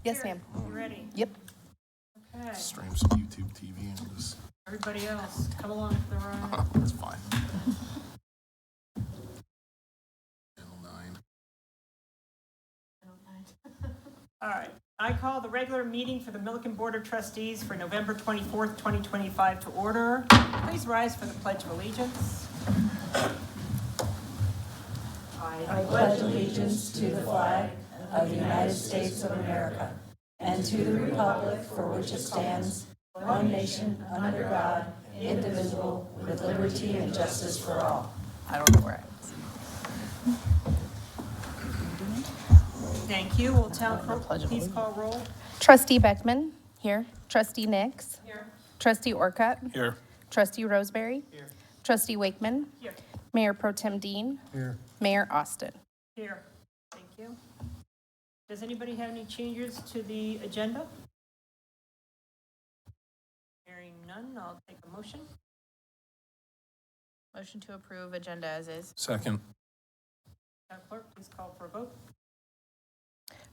Yes, ma'am. You ready? Yep. Okay. Stream some YouTube TV and just, Everybody else, come along for the ride. that's fine. Channel 9. All right. I call the regular meeting for the Milliken Board of Trustees for November 24th, 2025 to order. Please rise for the Pledge of Allegiance. I pledge allegiance to the flag of the United States of America and to the republic for which it stands, one nation, under God, indivisible, with liberty and justice for all. I don't know where I was. Thank you. Will town clerk Pledge of please call roll? Trustee Beckman, here. Trustee Nix. Here. Trustee Orcutt. Here. Trustee Roseberry. Here. Trustee Wakeman. Here. Mayor Pro Tem Dean. Here. Mayor Austin. Here. Thank you. Does anybody have any changes to the agenda? Hearing none, I'll take a motion. Motion to approve agenda as is. Second. Town clerk, please call for a vote.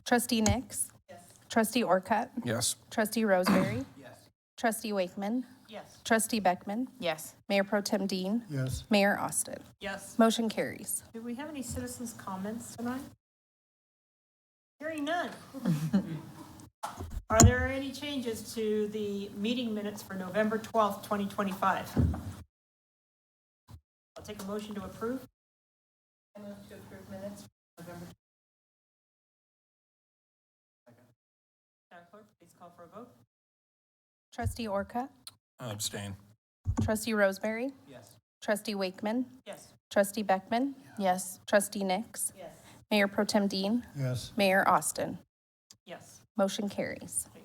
Trustee Nix. Yes. Trustee Orcutt. Yes. Trustee Roseberry. Yes. Trustee Wakeman. Yes. Trustee Beckman. Yes. Mayor Pro Tem Dean. Yes. Mayor Austin. Yes. Motion carries. Do we have any citizens' comments tonight? Hearing none. Are there any changes to the meeting minutes for November 12th, 2025? I'll take a motion to approve. I move to approve minutes for November. Town clerk, please call for a vote. Trustee Orcutt. Abstain. Trustee Roseberry. Yes. Trustee Wakeman. Yes. Trustee Beckman. Yes. Trustee Nix. Yes. Mayor Pro Tem Dean. Yes. Mayor Austin. Yes. Motion carries. Do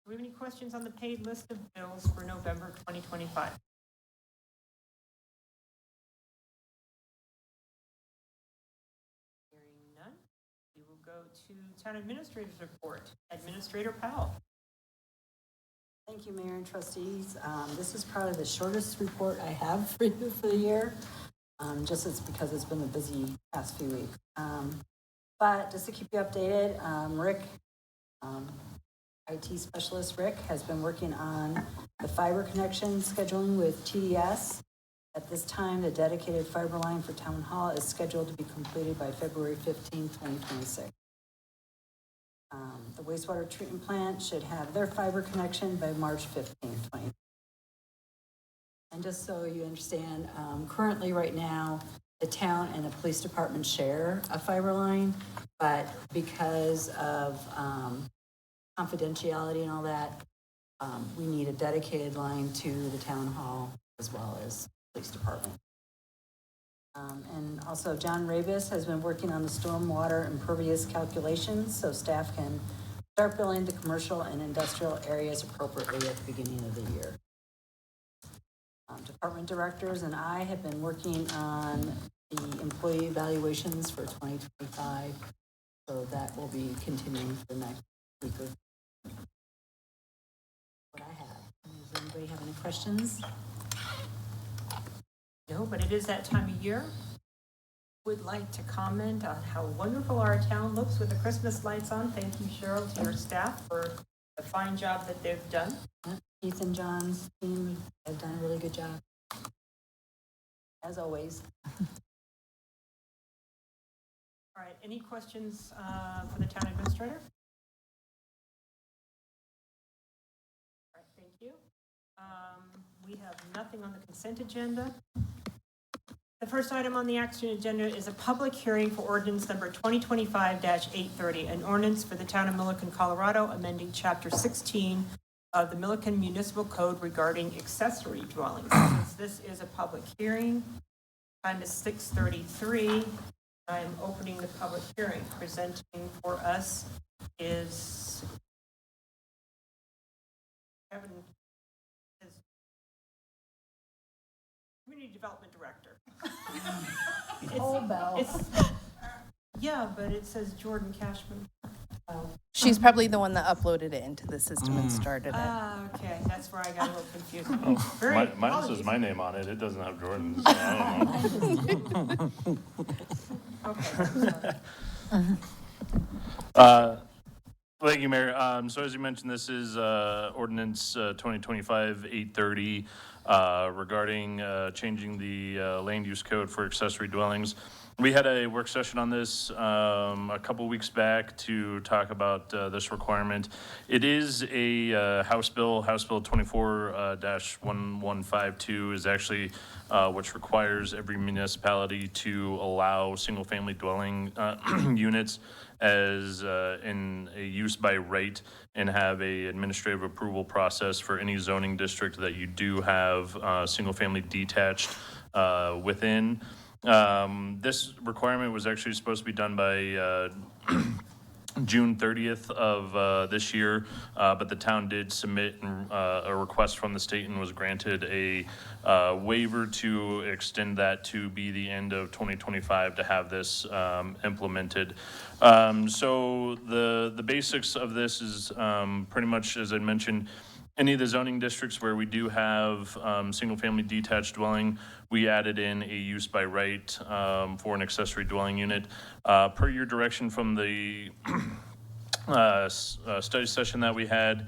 we have any questions on the paid list of bills for November 2025? Hearing none, we will go to Town Administrator's Report. Administrator Powell. Thank you, Mayor and Trustees. This is probably the shortest report I have for you for the year, just it's because it's been a busy past few weeks. But just to keep you updated, Rick, IT specialist Rick, has been working on the fiber connection scheduling with TDS. At this time, the dedicated fiber line for Town Hall is scheduled to be completed by February 15, 2026. The wastewater treatment plant should have their fiber connection by March 15, 20. And just so you understand, currently right now, the town and the police department share a fiber line, but because of confidentiality and all that, we need a dedicated line to the town hall as well as police department. And also John Rabus has been working on the stormwater impervious calculations so staff can start billing the commercial and industrial areas appropriately at the beginning of the year. Department directors and I have been working on the employee evaluations for 2025, so that will be continuing for the next week or so. What I have. Does anybody have any questions? No, but it is that time of year. Would like to comment on how wonderful our town looks with the Christmas lights on. Thank you, Cheryl, to your staff for the fine job that they've done. Keith and John's team have done a really good job, as always. All right, any questions for the town administrator? All right, thank you. We have nothing on the consent agenda. The first item on the action agenda is a public hearing for ordinance number 2025-830, an ordinance for the town of Milliken, Colorado, amending chapter 16 of the Milliken Municipal Code regarding accessory dwellings. Since this is a public hearing, time is 6:33. I am opening the public hearing. Presenting for us is Kevin, is Community Development Director. Yeah, but it says Jordan Cashman. She's probably the one that uploaded it into the system and started it. Okay, that's where I got a little confused. Mine says my name on it. It doesn't have Jordan's. So I don't know. Okay. Thank you, Mayor. So as you mentioned, this is ordinance 2025-830 regarding changing the land use code for accessory dwellings. We had a work session on this a couple weeks back to talk about this requirement. It is a House Bill 24-1152 is actually which requires every municipality to allow single-family dwelling units as in a use by right and have a administrative approval process for any zoning district that you do have single-family detached within. This requirement was actually supposed to be done by June 30th of this year, but the town did submit a request from the state and was granted a waiver to extend that to be the end of 2025 to have this implemented. So the basics of this is pretty much, as I mentioned, any of the zoning districts where we do have single-family detached dwelling, we added in a use by right for an accessory dwelling unit. Per your direction from the study session that we had,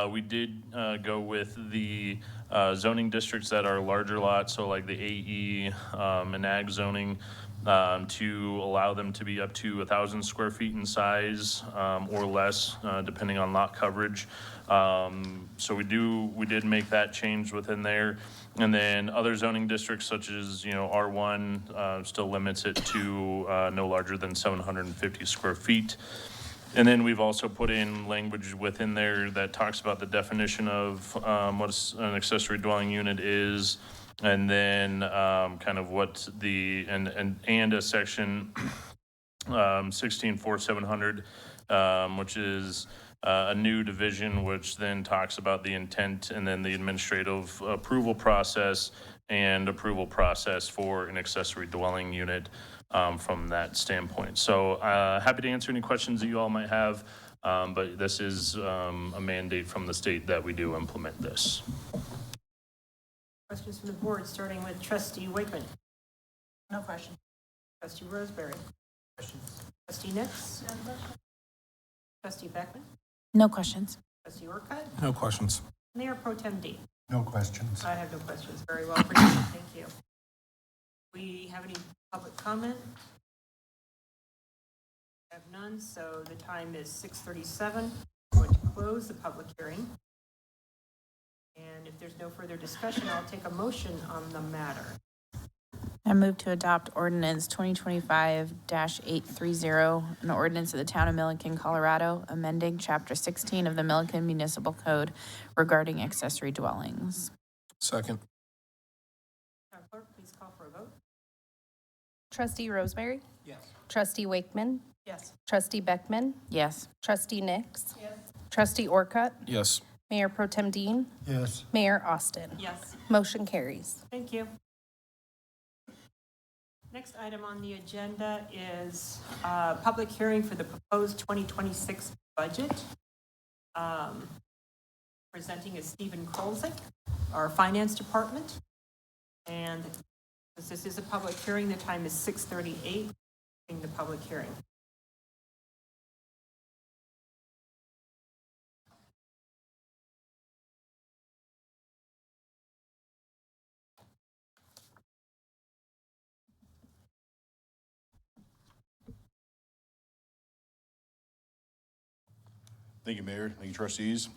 we did go with the zoning districts that are larger lots, so like the AE and ag zoning, to allow them to be up to 1,000 square feet in size or less, depending on lot coverage. So we did make that change within there. And then other zoning districts such as, R1 still limits it to no larger than 750 square feet. And then we've also put in language within there that talks about the definition of what an accessory dwelling unit is, and then kind of what and a section 164700, which is a new division, which then talks about the intent and then the administrative approval process and approval process for an accessory dwelling unit from that standpoint. So happy to answer any questions that you all might have, but this is a mandate from the state that we do implement this. Questions from the board, starting with Trustee Wakeman. No question. Trustee Roseberry. Questions. Trustee Nix. Trustee Beckman. No questions. Trustee Orcutt. No questions. Mayor Pro Tem D. No questions. I have no questions. Very well presented. Thank you. We have any public comment? I have none, so the time is 6:37. I'm going to close the public hearing. And if there's no further discussion, I'll take a motion on the matter. I move to adopt ordinance 2025-830, an ordinance of the town of Milliken, Colorado, amending chapter 16 of the Milliken Municipal Code regarding accessory dwellings. Second. Town clerk, please call for a vote. Trustee Roseberry? Yes. Trustee Wakeman? Yes. Trustee Beckman? Yes. Trustee Nix? Yes. Trustee Orcutt? Yes. Mayor Pro Tem Dean? Yes. Mayor Austin? Yes. Motion carries. Thank you. Next item on the agenda is public hearing for the proposed 2026 budget. Presenting is Stephen Kolzik, our Finance Department. And since this is a public hearing, the time is 6:38 in the public hearing. Thank you, Mayor. Thank you, trustees.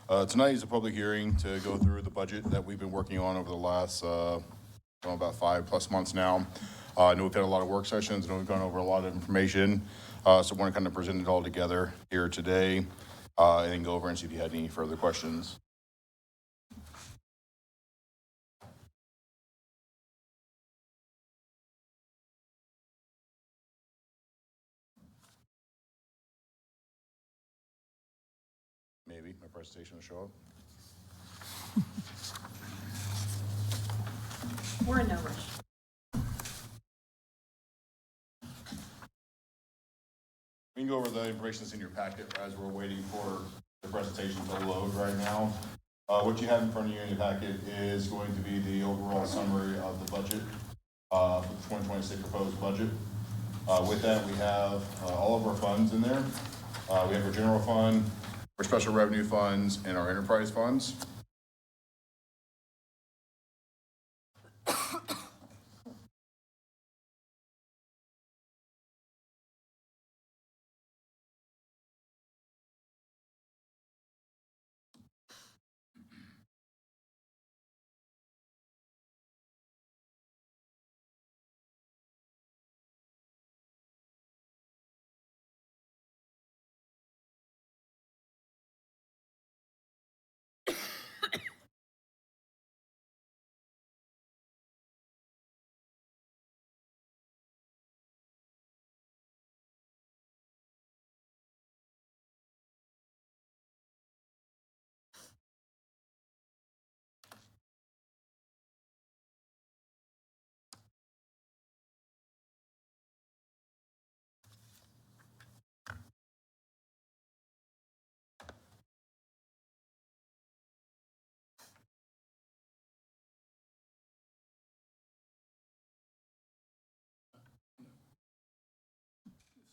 Tonight is a public hearing to go through the budget that we've been working on over the last about 5+ months now. I know we've had a lot of work sessions and we've gone over a lot of information. So I want to kind of present it all together here today and then go over and see if you had any further questions. Maybe my presentation will show up. We're in no rush. We can go over the information that's in your packet as we're waiting for the presentation to load right now. What you have in front of you in your packet is going to be the overall summary of the budget for the 2026 proposed budget. With that, we have all of our funds in there. We have our general fund, our special revenue funds, and our enterprise funds.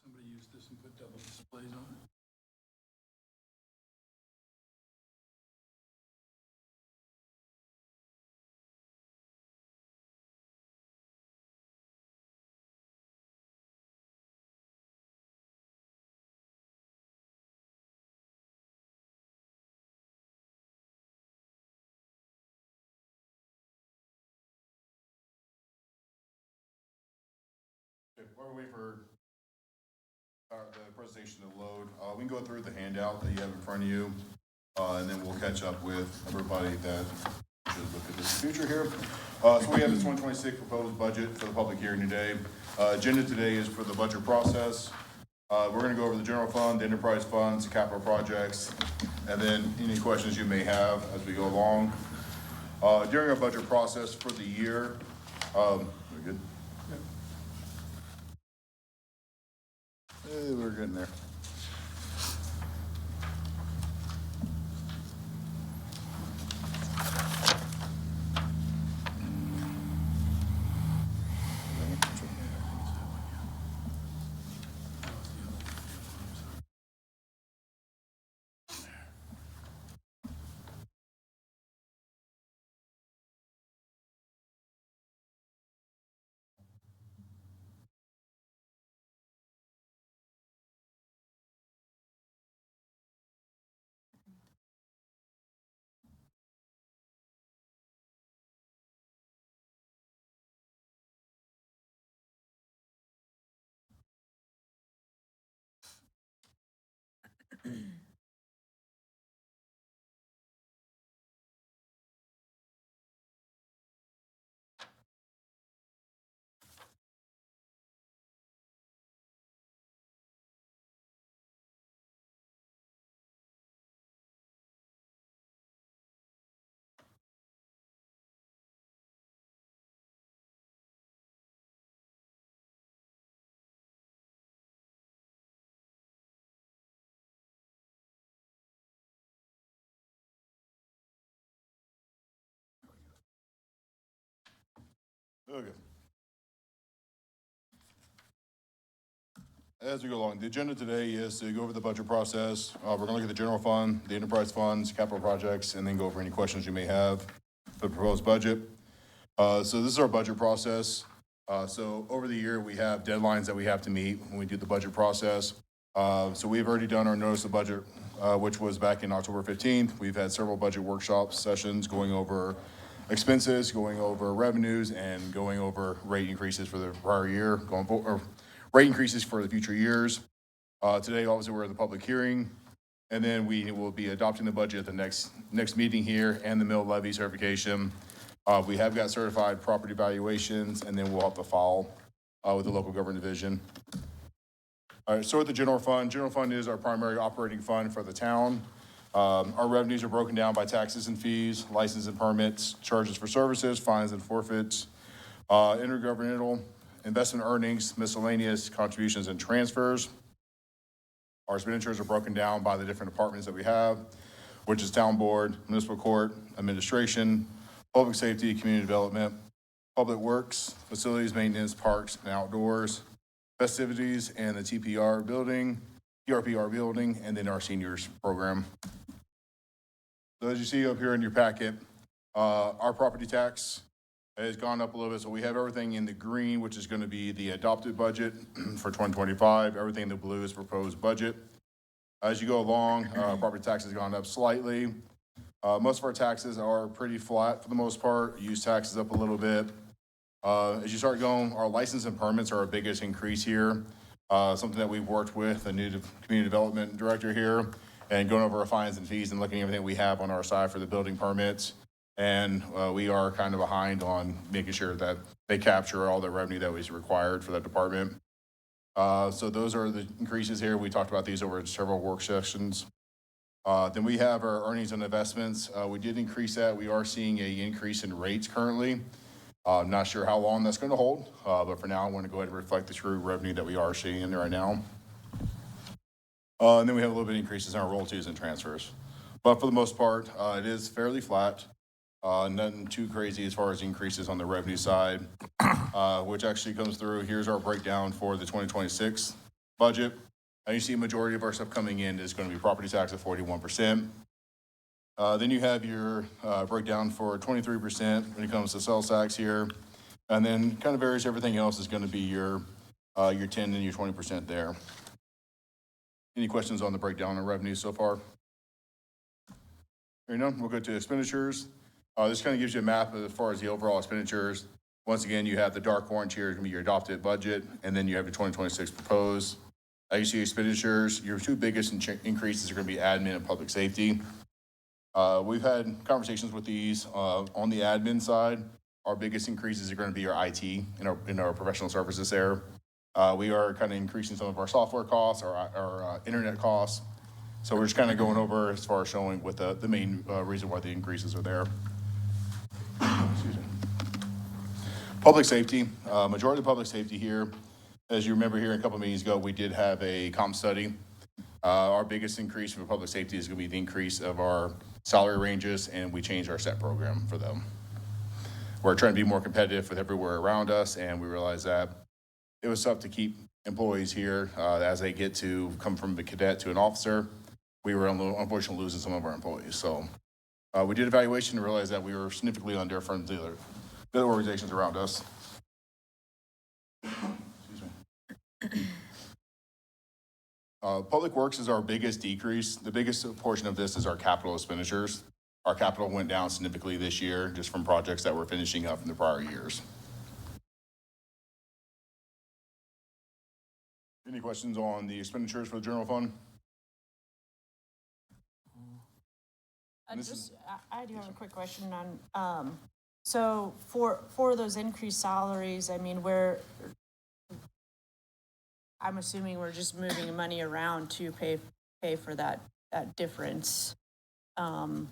Somebody use this and put double displays on it? Okay, while we wait for the presentation to load, we can go through the handout that you have in front of you, and then we'll catch up with everybody that should look at this future here. So we have the 2026 proposed budget for the public hearing today. Agenda today is for the budget process. We're going to go over the general fund, the enterprise funds, capital projects, and then any questions you may have as we go along. During our budget process for the year, we're good. Hey, we're getting there. Okay. As we go along, the agenda today is to go over the budget process. We're going to look at the general fund, the enterprise funds, capital projects, and then go over any questions you may have for the proposed budget. So this is our budget process. So over the year, we have deadlines that we have to meet when we do the budget process. So we've already done our notice of budget, which was back in October 15th. We've had several budget workshop sessions going over expenses, going over revenues, and going over rate increases for the prior year, or rate increases for the future years. Today, obviously, we're in the public hearing, and then we will be adopting the budget at the next meeting here and the mill levy certification. We have got certified property valuations, and then we'll have to file with the local government division. All right, so with the general fund is our primary operating fund for the town. Our revenues are broken down by taxes and fees, license and permits, charges for services, fines and forfeits, intergovernmental, investment earnings, miscellaneous contributions and transfers. Our expenditures are broken down by the different departments that we have, which is town board, municipal court, administration, public safety, community development, public works, facilities, maintenance, parks and outdoors, festivities and the TPR building, PRPR building, and then our seniors program. So as you see up here in your packet, our property tax has gone up a little bit. So we have everything in the green, which is going to be the adopted budget for 2025. Everything in the blue is proposed budget. As you go along, property tax has gone up slightly. Most of our taxes are pretty flat for the most part. Use tax is up a little bit. As you start going, our license and permits are our biggest increase here. Something that we've worked with the new community development director here and going over our fines and fees and looking at everything we have on our side for the building permits. And we are kind of behind on making sure that they capture all the revenue that was required for that department. So those are the increases here. We talked about these over several work sessions. Then we have our earnings and investments. We did increase that. We are seeing an increase in rates currently. Not sure how long that's going to hold, but for now, I want to go ahead and reflect the true revenue that we are seeing in there right now. And then we have a little bit of increases in our royalties and transfers. But for the most part, it is fairly flat. Nothing too crazy as far as increases on the revenue side, which actually comes through. Here's our breakdown for the 2026 budget. And you see a majority of our stuff coming in is going to be property tax at 41%. Then you have your breakdown for 23% when it comes to sales tax here. And then kind of varies everything else is going to be your 10 and your 20% there. Any questions on the breakdown of revenue so far? There you know, we'll go to expenditures. This kind of gives you a map as far as the overall expenditures. Once again, you have the dark orange here is going to be your adopted budget, and then you have the 2026 proposed. As you see expenditures, your two biggest increases are going to be admin and public safety. We've had conversations with these on the admin side. Our biggest increases are going to be our IT in our professional services there. We are kind of increasing some of our software costs, our internet costs. So we're just kind of going over as far as showing what the main reason why the increases are there. Excuse me. Public safety, majority of public safety here. As you remember here a couple of meetings ago, we did have a comp study. Our biggest increase for public safety is going to be the increase of our salary ranges, and we changed our set program for them. We're trying to be more competitive with everywhere around us, and we realized that it was tough to keep employees here as they get to come from the cadet to an officer. We were unfortunately losing some of our employees. So we did evaluation and realized that we were significantly under from the other organizations around us. Excuse me. Public Works is our biggest decrease. The biggest portion of this is our capital expenditures. Our capital went down significantly this year just from projects that were finishing up in the prior years. Any questions on the expenditures for the general fund? I do have a quick question on, so for those increased salaries, I mean, I'm assuming we're just moving money around to pay for that difference. Because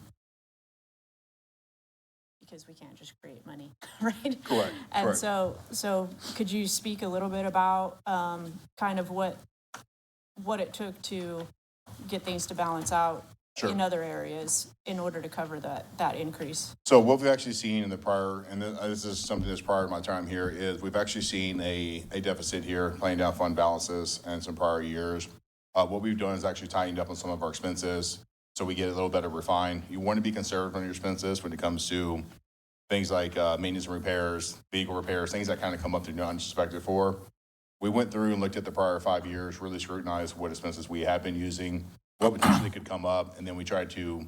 we can't just create money, right? Correct. And correct. so could you speak a little bit about kind of what it took to get things to balance out Sure. in other areas in order to cover that increase? So what we've actually seen in the prior, and this is something that's prior to my time here, is we've actually seen a deficit here, playing down fund balances and some prior years. What we've done is actually tightened up on some of our expenses so we get a little better refined. You want to be conservative on your expenses when it comes to things like maintenance and repairs, vehicle repairs, things that kind of come up that you're not unsuspected for. We went through and looked at the prior 5 years, really scrutinized what expenses we have been using, what potentially could come up, and then we tried to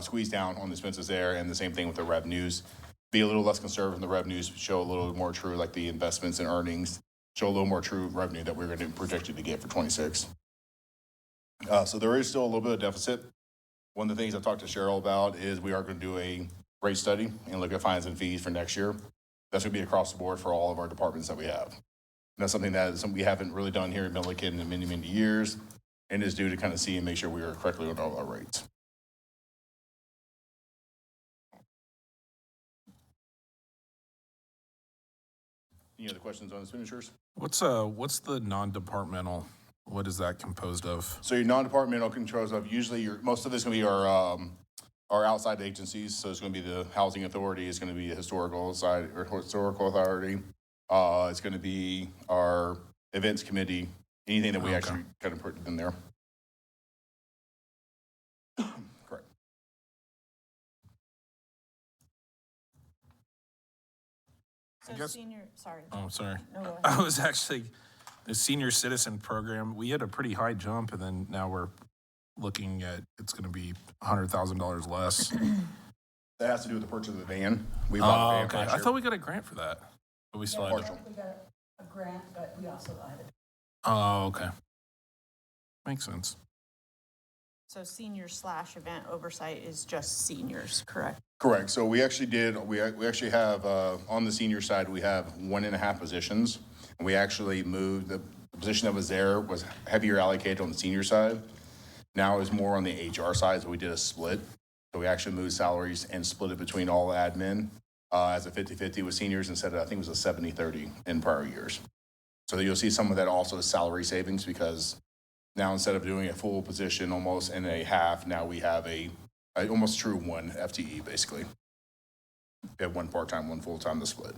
squeeze down on the expenses there, and the same thing with the revenues. Be a little less conservative in the revenues, show a little more true, like the investments and earnings, show a little more true revenue that we're going to project you to get for 26. So there is still a little bit of deficit. One of the things I talked to Cheryl about is we are going to do a rate study and look at fines and fees for next year. That's going to be across the board for all of our departments that we have. And that's something that we haven't really done here in Milliken in many, many years, and is due to kind of see and make sure we are correctly on all our rates. Any other questions on expenditures? What's the non-departmental? What is that composed of? So your non-departmental controls of usually most of this is going to be our outside agencies. So it's going to be the housing authority. It's going to be the historical side or historical authority. It's going to be our events committee. Anything that we actually kind of put in there. So guess- senior, sorry. Oh, sorry. No, go ahead. I was actually, the senior citizen program, we had a pretty high jump, and then now we're looking at, it's gonna be $100,000 less. That has to do with the purchase of the van. We bought a Oh, van okay. last I year. thought we got a grant for that, but we still had to. Partial. We got a grant, but we also had it. Oh, okay. Makes sense. So senior/event oversight is just seniors, correct? Correct. So we actually did, we actually have, on the senior side, we have 1.5 positions. And we actually moved, the position that was there was heavier allocated on the senior side. Now is more on the HR side, so we did a split. So we actually moved salaries and split it between all admin as a 50-50 with seniors instead of, I think it was a 70-30 in prior years. So you'll see some of that also is salary savings because now instead of doing a full position almost in a half, now we have a almost true one FTE basically. We have one part-time, one full-time to split.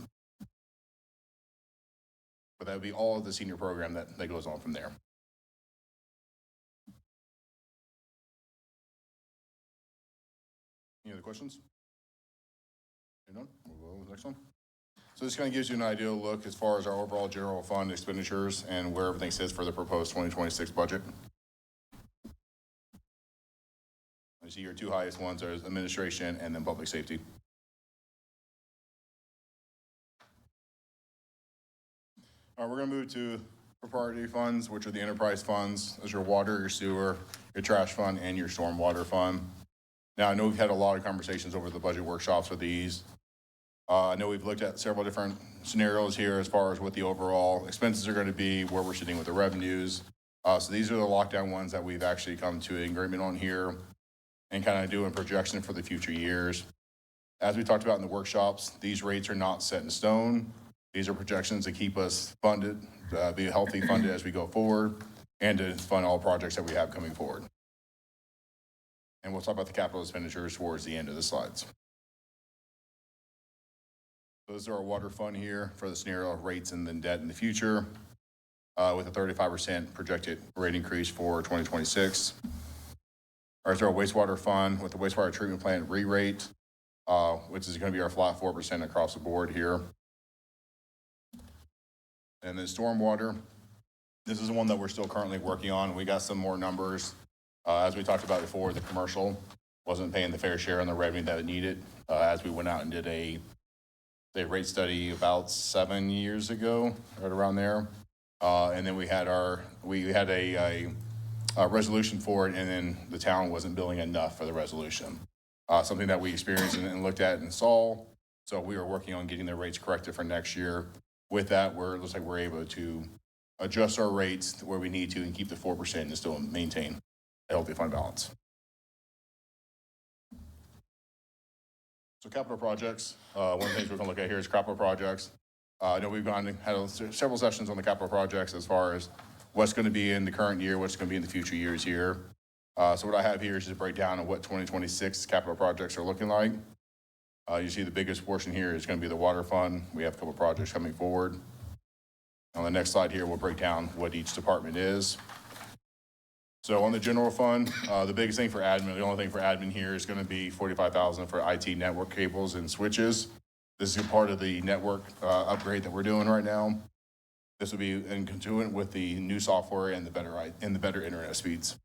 But that would be all of the senior program that goes on from there. Any other questions? None? We'll go to the next one. So this kind of gives you an ideal look as far as our overall general fund expenditures and where everything sits for the proposed 2026 budget. You see your two highest ones are administration and then public safety. All right, we're gonna move to proprietary funds, which are the enterprise funds. Those are your water, your sewer, your trash fund, and your stormwater fund. Now, I know we've had a lot of conversations over the budget workshops with these. I know we've looked at several different scenarios here as far as what the overall expenses are gonna be, where we're sitting with the revenues. So these are the lockdown ones that we've actually come to an agreement on here and kind of doing projection for the future years. As we talked about in the workshops, these rates are not set in stone. These are projections to keep us funded, be healthy funded as we go forward, and to fund all projects that we have coming forward. And we'll talk about the capital expenditures towards the end of the slides. Those are our water fund here for the scenario of rates and then debt in the future, with a 35% projected rate increase for 2026. Ours are our wastewater fund with the wastewater treatment plant re-rate, which is going to be our flat 4% across the board here. And then stormwater, this is one that we're still currently working on. We got some more numbers. As we talked about before, the commercial wasn't paying the fair share on the revenue that it needed. As we went out and did a rate study about 7 years ago, right around there. And then we had a resolution for it, and then the town wasn't billing enough for the resolution. Something that we experienced and looked at and saw. So we were working on getting the rates corrected for next year. With that, it looks like we're able to adjust our rates where we need to and keep the 4% and still maintain a healthy fund balance. So capital projects, one of the things we're gonna look at here is capital projects. I know we've had several sessions on the capital projects as far as what's gonna be in the current year, what's gonna be in the future years here. So what I have here is just a breakdown of what 2026 capital projects are looking like. You see the biggest portion here is gonna be the water fund. We have a couple projects coming forward. On the next slide here, we'll break down what each department is. So on the general fund, the biggest thing for admin, the only thing for admin here is gonna be $45,000 for IT network cables and switches. This is part of the network upgrade that we're doing right now. This will be in conjunct with the new software and the better internet speeds.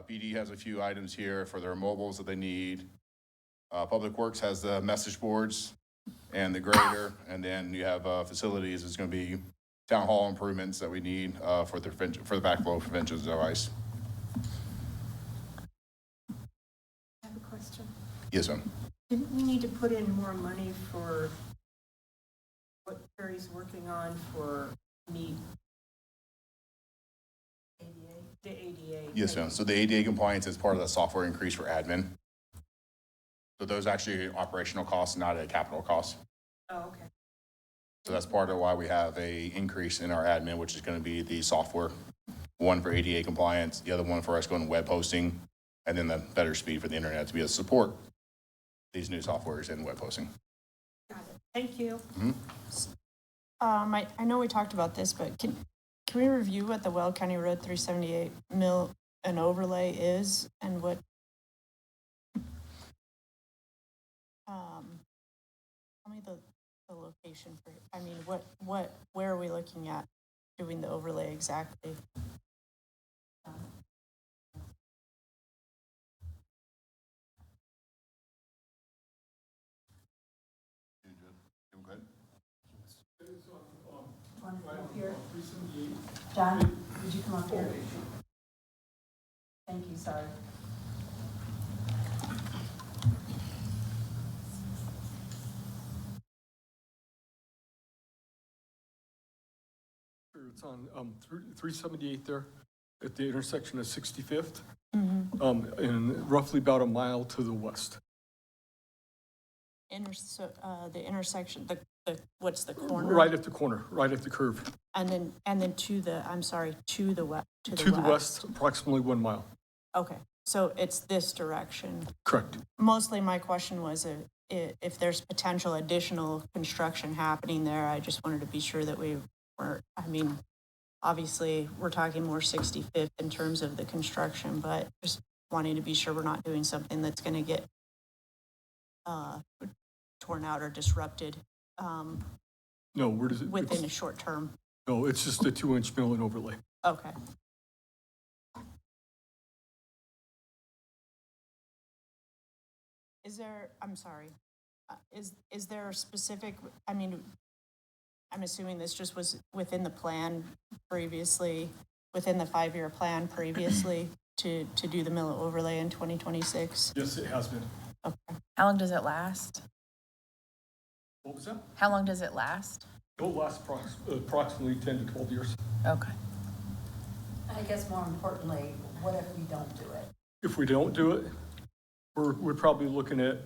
PD has a few items here for their mobiles that they need. Public Works has the message boards and the grader, and then you have facilities. It's going to be town hall improvements that we need for the backflow prevention device. I have a question. Yes, ma'am. Didn't we need to put in more money for what Terry's working on for need? The ADA. Yes, ma'am. So the ADA compliance is part of the software increase for admin. So those actually are operational costs, not a capital cost. Oh, okay. So that's part of why we have a increase in our admin, which is going to be the software. One for ADA compliance, the other one for us going to web hosting, and then the better speed for the internet to be able to support these new softwares and web hosting. Got it. Thank you. I know we talked about this, but can we review what the Weld County Road 378 mill and overlay is and what Tell me the location for, I mean, where are we looking at doing the overlay exactly? Want to come up here? John, would you come up here? Thank you, sorry. It's on 378 there at the intersection of 65th, and roughly about a mile to the west. The intersection, what's the corner? Right at the corner, right at the curve. And then to the, I'm sorry, to the west. To the west, approximately 1 mile. Okay, so it's this direction. Correct. Mostly my question was if there's potential additional construction happening there. I just wanted to be sure that we weren't, I mean, obviously, we're talking more 65th in terms of the construction, but just wanting to be sure we're not doing something that's going to get torn out or disrupted No, where does it? within a short term. No, it's just a 2-inch mill and overlay. Okay. Is there, I'm sorry, is there a specific, I mean, I'm assuming this just was within the plan previously, within the 5-year plan previously to do the mill overlay in 2026? Yes, it has been. Okay. How long does it last? What was that? How long does it last? It'll last approximately 10 to 12 years. Okay. I guess more importantly, what if we don't do it? If we don't do it, we're probably looking at,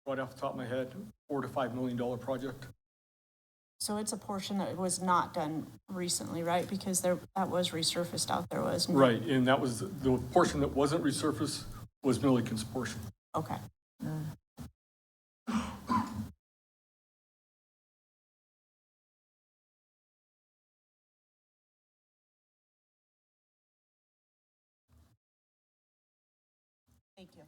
right off the top of my head, $4 to $5 million project. So it's a portion that was not done recently, right? Because that was resurfaced out there, wasn't it? Right, and that was, the portion that wasn't resurfaced was Milliken's portion. Okay. Thank you.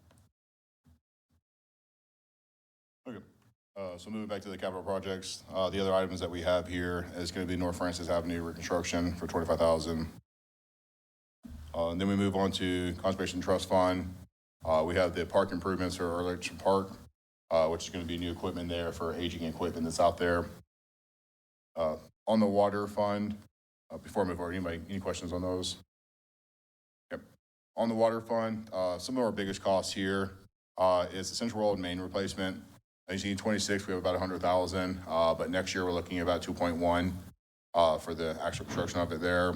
Okay. So moving back to the capital projects, the other items that we have here is going to be North Francis Avenue reconstruction for $25,000. And then we move on to Conservation Trust Fund. We have the park improvements for Arlington Park, which is going to be new equipment there for aging equipment that's out there. On the water fund, before I move on, any questions on those? Yep. On the water fund, some of our biggest costs here is the Central Road main replacement. As you see, in 26, we have about 100,000, but next year we're looking at about 2.1 for the actual construction of it there.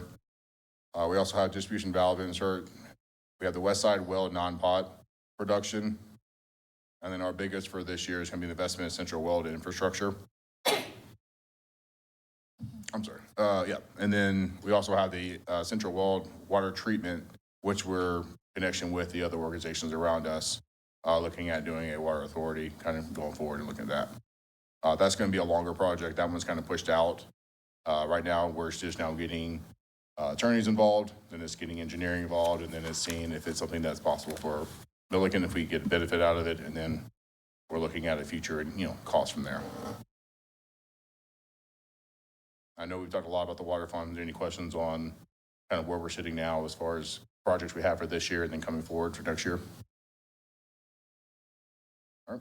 We also have distribution valve insert. We have the west side well non-pot production. And then our biggest for this year is going to be the investment in central weld infrastructure. I'm sorry. Yeah. And then we also have the central weld water treatment, which we're in connection with the other organizations around us, looking at doing a water authority, kind of going forward and looking at that. That's going to be a longer project. That one's kind of pushed out. Right now, we're just now getting attorneys involved, then it's getting engineering involved, and then it's seeing if it's something that's possible for Milliken, if we get benefit out of it, and then we're looking at a future, cost from there. I know we've talked a lot about the water fund. Is there any questions on kind of where we're sitting now as far as projects we have for this year and then coming forward for next year? All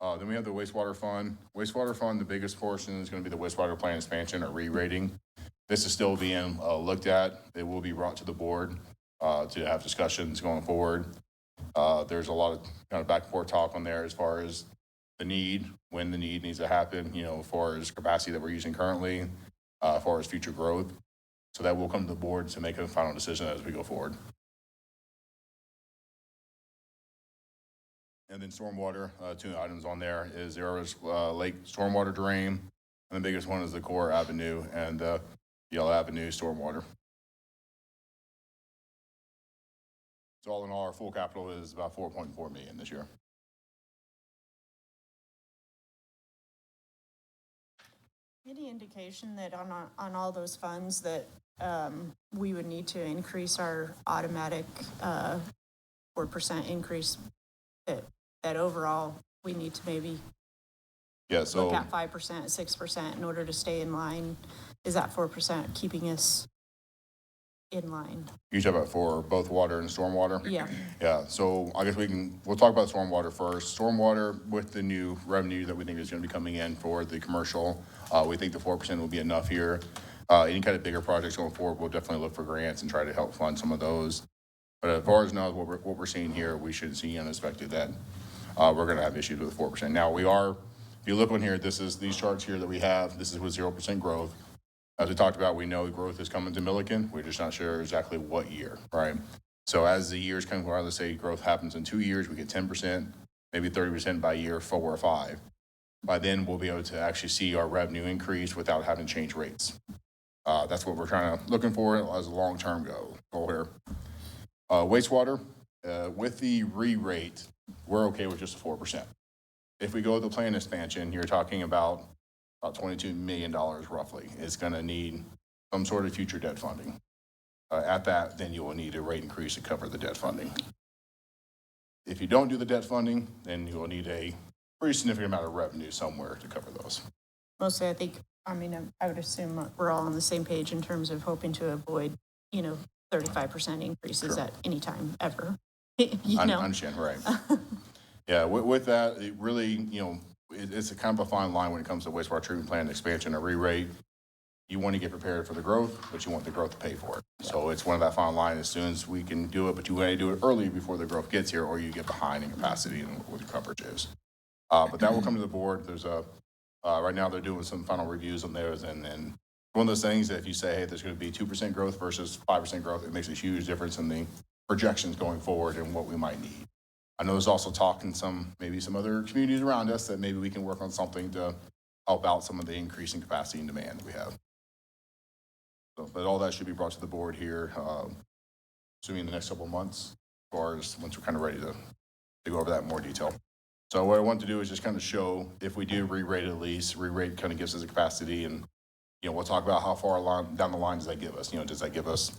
right. Then we have the wastewater fund. Wastewater fund, the biggest portion is going to be the wastewater plant expansion or re-rating. This is still being looked at. It will be brought to the board to have discussions going forward. There's a lot of kind of back and forth talk on there as far as the need, when the need needs to happen, as far as capacity that we're using currently, as far as future growth. So that will come to the board to make a final decision as we go forward. And then stormwater, 2 items on there is the Arrows Lake stormwater drain, and the biggest one is the Core Avenue and the Yellow Avenue stormwater. So all in all, our full capital is about $4.4 million this year. Any indication that on all those funds that we would need to increase our automatic 4% increase that that overall, we need to maybe Yeah, so. look at 5%, 6% in order to stay in line? Is that 4% keeping us in line? You talk about for both water and stormwater? Yeah. Yeah, so I guess we'll talk about stormwater first. Stormwater, with the new revenue that we think is gonna be coming in for the commercial, we think the 4% will be enough here. Any kind of bigger projects going forward, we'll definitely look for grants and try to help fund some of those. But as far as now, what we're seeing here, we shouldn't see unexpected that, we're gonna have issues with 4%. Now, if you look on here, these charts here that we have, this is with 0% growth. As we talked about, we know growth is coming to Milliken. We're just not sure exactly what year, right? So as the years come around, let's say growth happens in 2 years, we get 10%, maybe 30% by year 4 or 5. By then, we'll be able to actually see our revenue increase without having to change rates. That's what we're looking for as a long-term goal here. Wastewater, with the re-rate, we're okay with just a 4%. If we go with the plan expansion, you're talking about $22 million roughly. It's going to need some sort of future debt funding. At that, then you will need a rate increase to cover the debt funding. If you don't do the debt funding, then you will need a pretty significant amount of revenue somewhere to cover those. Mostly, I would assume we're all on the same page in terms of hoping to avoid, 35% increases at any time ever. I understand, right. Yeah, with that, it really, it's a kind of a fine line when it comes to wastewater treatment plant expansion or re-rate. You want to get prepared for the growth, but you want the growth to pay for it. So it's one of that fine line as soon as we can do it, but you want to do it early before the growth gets here, or you get behind in capacity and what your coverage is. But that will come to the board. There's right now they're doing some final reviews on theirs, and then one of those things that if you say, hey, there's going to be 2% growth versus 5% growth, it makes a huge difference in the projections going forward and what we might need. I know there's also talk in maybe some other communities around us that maybe we can work on something to help out some of the increasing capacity and demand that we have. So, but all that should be brought to the board here, assuming in the next couple of months, as far as once we're kind of ready to go over that in more detail. So what I want to do is just kind of show if we do re-rate at least, re-rate kind of gives us a capacity, and we'll talk about how far down the line does that give us. Does that give us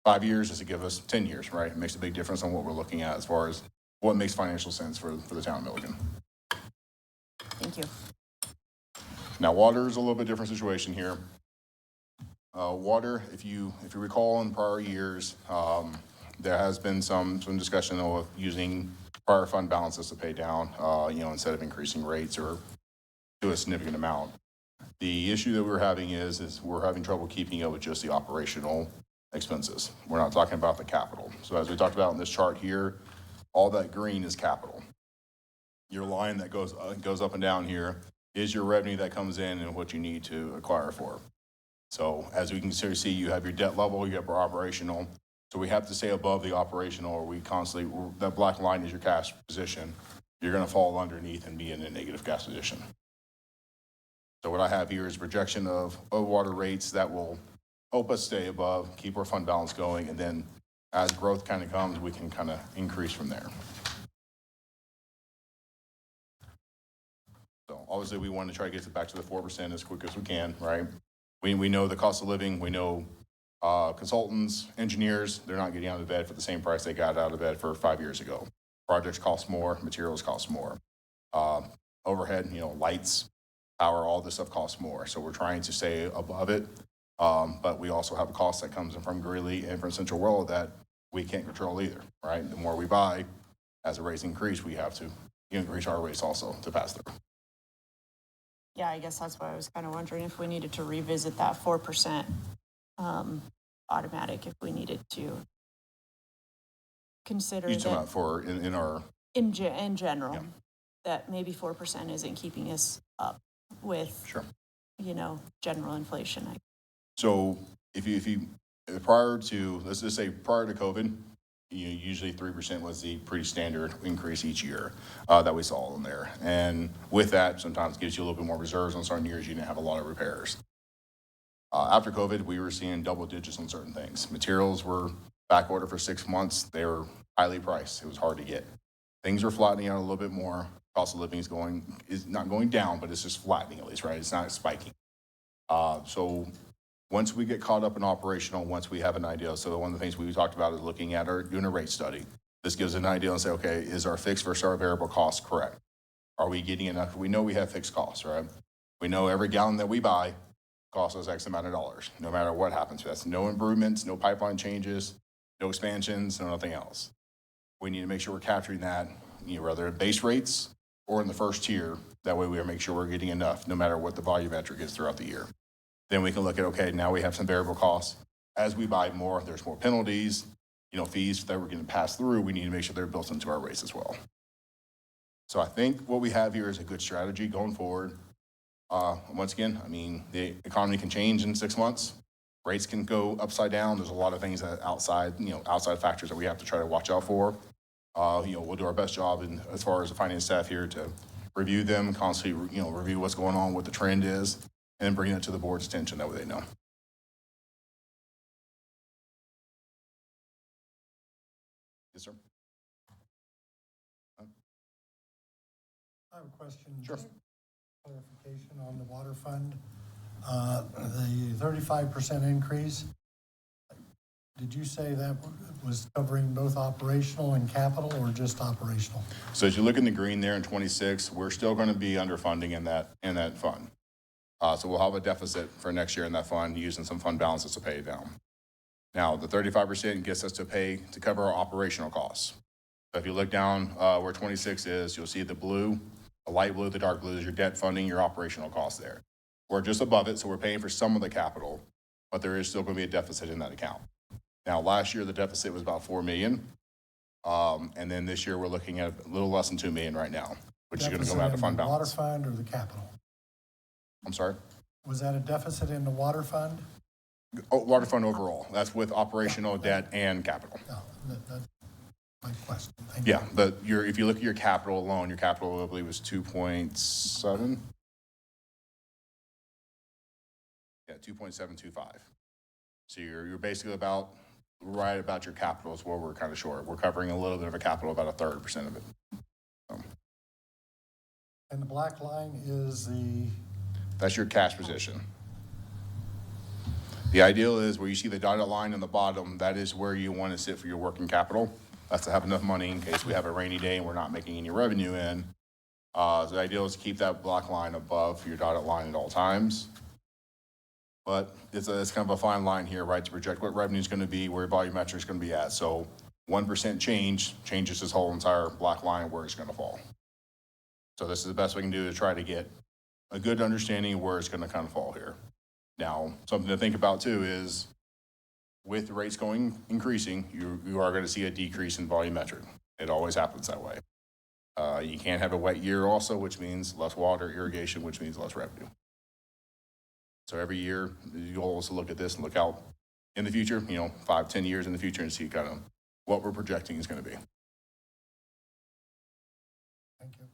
5 years? Does it give us 10 years, right? It makes a big difference on what we're looking at as far as what makes financial sense for the town of Milliken. Thank you. Now, water is a little bit different situation here. Water, if you recall in prior years, there has been some discussion of using prior fund balances to pay down, instead of increasing rates or to a significant amount. The issue that we're having is we're having trouble keeping up with just the operational expenses. We're not talking about the capital. So as we talked about in this chart here, all that green is capital. Your line that goes up and down here is your revenue that comes in and what you need to acquire for. So as we can see, you have your debt level, you have your operational. So we have to stay above the operational, or that black line is your cash position. You're going to fall underneath and be in a negative cash position. So what I have here is projection of water rates that will help us stay above, keep our fund balance going, and then as growth kind of comes, we can kind of increase from there. So obviously we want to try to get it back to the 4% as quick as we can, right? We know the cost of living, we know consultants, engineers, they're not getting out of bed for the same price they got out of bed for 5 years ago. Projects cost more, materials cost more. Overhead, lights, power, all this stuff costs more. So we're trying to stay above it. But we also have a cost that comes in from Greeley and from Central World that we can't control either, right? The more we buy, as the rates increase, we have to increase our rates also to pass through. Yeah, I guess that's why I was kind of wondering if we needed to revisit that 4% automatic, if we needed to consider You talking that about for in our in general, Yeah. that maybe 4% isn't keeping us up with, Sure. general inflation. So if you prior to, let's just say prior to COVID, usually 3% was the pretty standard increase each year that we saw in there. And with that, sometimes it gives you a little bit more reserves. On certain years, you didn't have a lot of repairs. After COVID, we were seeing double digits on certain things. Materials were back order for 6 months. They were highly priced. It was hard to get. Things are flattening out a little bit more. Cost of living is not going down, but it's just flattening at least, right? It's not spiking. So once we get caught up in operational, once we have an idea, so one of the things we talked about is doing a rate study. This gives an idea and say, okay, is our fixed versus our variable cost correct? Are we getting enough? We know we have fixed costs, right? We know every gallon that we buy costs us X amount of dollars, no matter what happens. That's no improvements, no pipeline changes, no expansions, no nothing else. We need to make sure we're capturing that, whether at base rates or in the first tier. That way we make sure we're getting enough, no matter what the volumetric is throughout the year. Then we can look at, okay, now we have some variable costs. As we buy more, there's more penalties, fees that we're going to pass through. We need to make sure they're built into our rates as well. So I think what we have here is a good strategy going forward. Once again, the economy can change in 6 months. Rates can go upside down. There's a lot of things that outside factors that we have to try to watch out for. We'll do our best job as far as the finance staff here to review them, constantly, review what's going on, what the trend is, and bring it to the board's attention. That way they know. Yes, sir. I have a question. Sure. Just clarification on the water fund. The 35% increase, did you say that was covering both operational and capital, or just operational? So as you look in the green there in 26, we're still going to be underfunding in that fund. So we'll have a deficit for next year in that fund, using some fund balances to pay it down. Now, the 35% gets us to cover our operational costs. So if you look down where 26 is, you'll see the blue, the light blue, the dark blue is your debt funding, your operational costs there. We're just above it, so we're paying for some of the capital, but there is still going to be a deficit in that account. Now, last year, the deficit was about $4 million. And then this year, we're looking at a little less than $2 million right now, which is going to go out of fund balance. Water fund or the capital? I'm sorry? Was that a deficit in the water fund? Oh, water fund overall. That's with operational, debt, and capital. No, that's my question. Thank you. Yeah, but if you look at your capital alone, your capital, I believe, was 2.7. Yeah, 2.725. So you're basically right about your capital is where we're kind of short. We're covering a little bit of a capital, about 1/3% of it. And the black line is That's your cash position. The ideal is where you see the dotted line on the bottom, that is where you want to sit for your working capital. That's to have enough money in case we have a rainy day and we're not making any revenue in. So the ideal is to keep that black line above your dotted line at all times. But it's kind of a fine line here, right, to project what revenue is going to be, where volumetric is going to be at. So 1% changes this whole entire black line where it's going to fall. So this is the best we can do to try to get a good understanding of where it's going to kind of fall here. Now, something to think about too is with the rates increasing, you are going to see a decrease in volumetric. It always happens that way. You can't have a wet year also, which means less water irrigation, which means less revenue. So every year, the goal is to look at this and look out in the future, 5, 10 years in the future, and see kind of what we're projecting is going to be. thank you.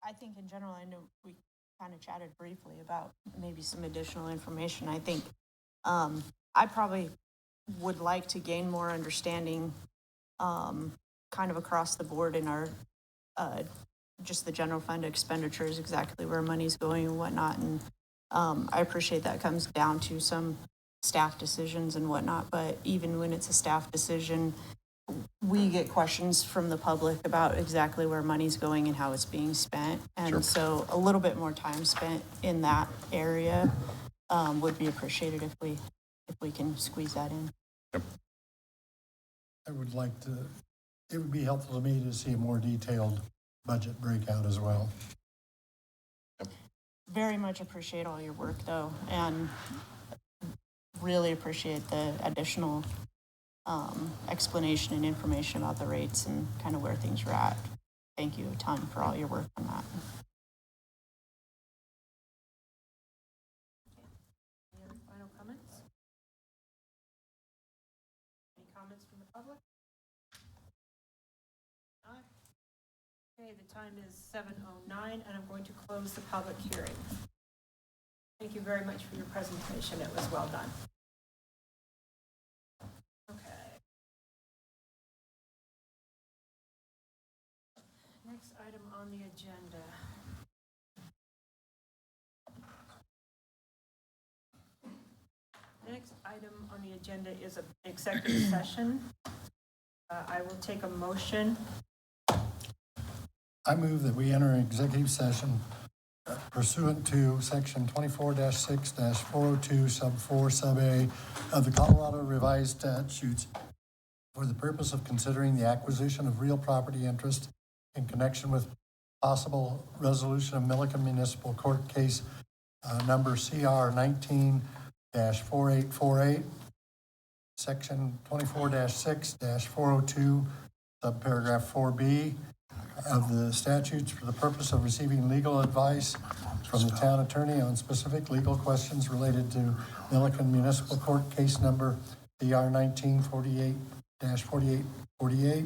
I think in general, I know we kind of chatted briefly about maybe some additional information. I think I probably would like to gain more understanding kind of across the board in our just the general fund expenditures, exactly where money's going and whatnot. And I appreciate that comes down to some staff decisions and whatnot, but even when it's a staff decision, we get questions from the public about exactly where money's going and how it's being spent. And Sure. So a little bit more time spent in that area would be appreciated if we can squeeze that in. Yep. I would like to, it would be helpful to me to see a more detailed budget breakout as well. Very much appreciate all your work though, and really appreciate the additional explanation and information about the rates and kind of where things are at. Thank you a ton for all your work on that. Any other final comments? Any comments from the public? Not? Okay, the time is 7:09, and I'm going to close the public hearing. Thank you very much for your presentation. It was well done. Okay. Next item on the agenda. item on the agenda is an executive session. I will take a motion. I move that we enter an executive session pursuant to section 24-6-402 sub 4 sub A of the Colorado Revised Statutes for the purpose of considering the acquisition of real property interest in connection with possible resolution of Milliken Municipal Court Case number CR 19-4848, section 24-6-402, subparagraph 4B of the statutes for the purpose of receiving legal advice from the town attorney on specific legal questions related to Milliken Municipal Court Case number CR 1948-4848,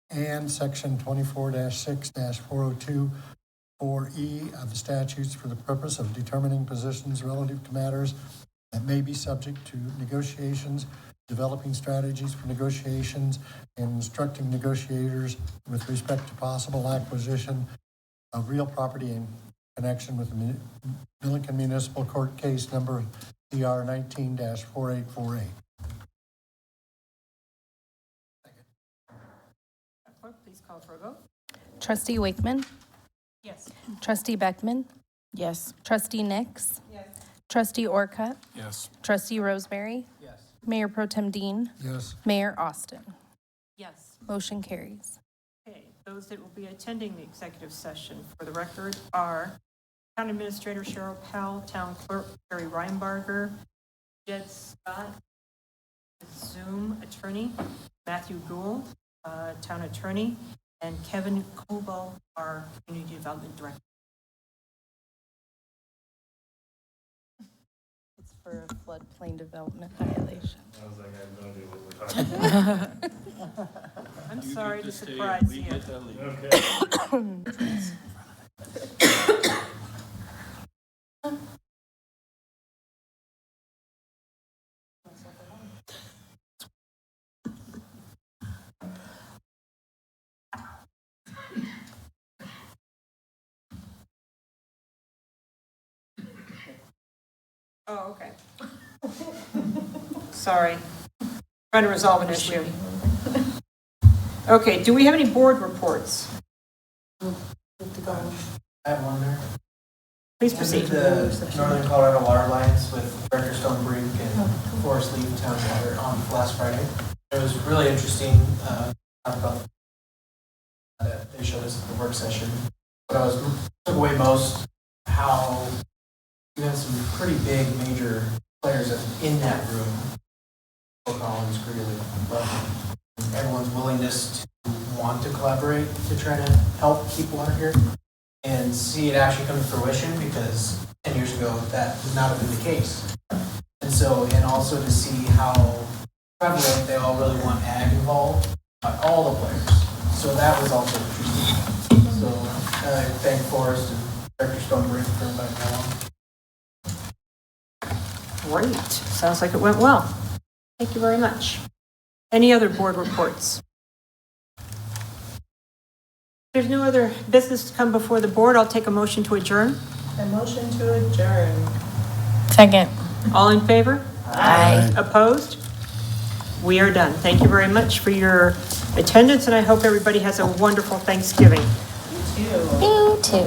and section 24-6-402 4E of the statutes for the purpose of determining positions relative to matters that may be subject to negotiations, developing strategies for negotiations, and instructing negotiators with respect to possible acquisition of real property in connection with the Milliken Municipal Court Case number CR 19-4848. Clerk, please call for a vote. Trustee Wakeman, Yes. Trustee Beckman, Yes. Trustee Nix, Yes. Trustee Orcutt, Yes. Trustee Rosemary, Yes. Mayor Pro Tem Dean, Yes. Mayor Austin. Yes. Motion carries. Okay, those that will be attending the executive session for the record are Town Administrator Cheryl Powell, Town Clerk Terry Reinbarger, Jed Scott, Zoom Attorney, Matthew Gould, Town Attorney, and Kevin Coble, our Community Development Director. It's for a floodplain development violation. I was like, I have no idea what we're talking about. I'm sorry to surprise you. Oh, okay. Sorry. Trying to resolve an issue. Okay, do we have any board reports? I have one there. Please I proceed. did the Northern Colorado Water Alliance with Director Stone Brink and Forest Leaf Town Water on last Friday. It was really interesting to talk about that they showed us at the work session. But I took away most how you had some pretty big major players in that room. Phil Collins, Greeley, Love, everyone's willingness to want to collaborate to try to help keep water here and see it actually come to fruition, because 10 years ago that would not have been the case. And so, and also to see how prevalent they all really want ag involved, all the players. So that was also interesting. So I thank Forrest and Director Stoneberg for inviting me along. Great. Sounds like it went well. Thank you very much. Any other board reports? If there's no other business to come before the board, I'll take a motion to adjourn. A motion to adjourn. Second. All in favor? Aye. Opposed? We are done. Thank you very much for your attendance, and I hope everybody has a wonderful Thanksgiving. You too. You too.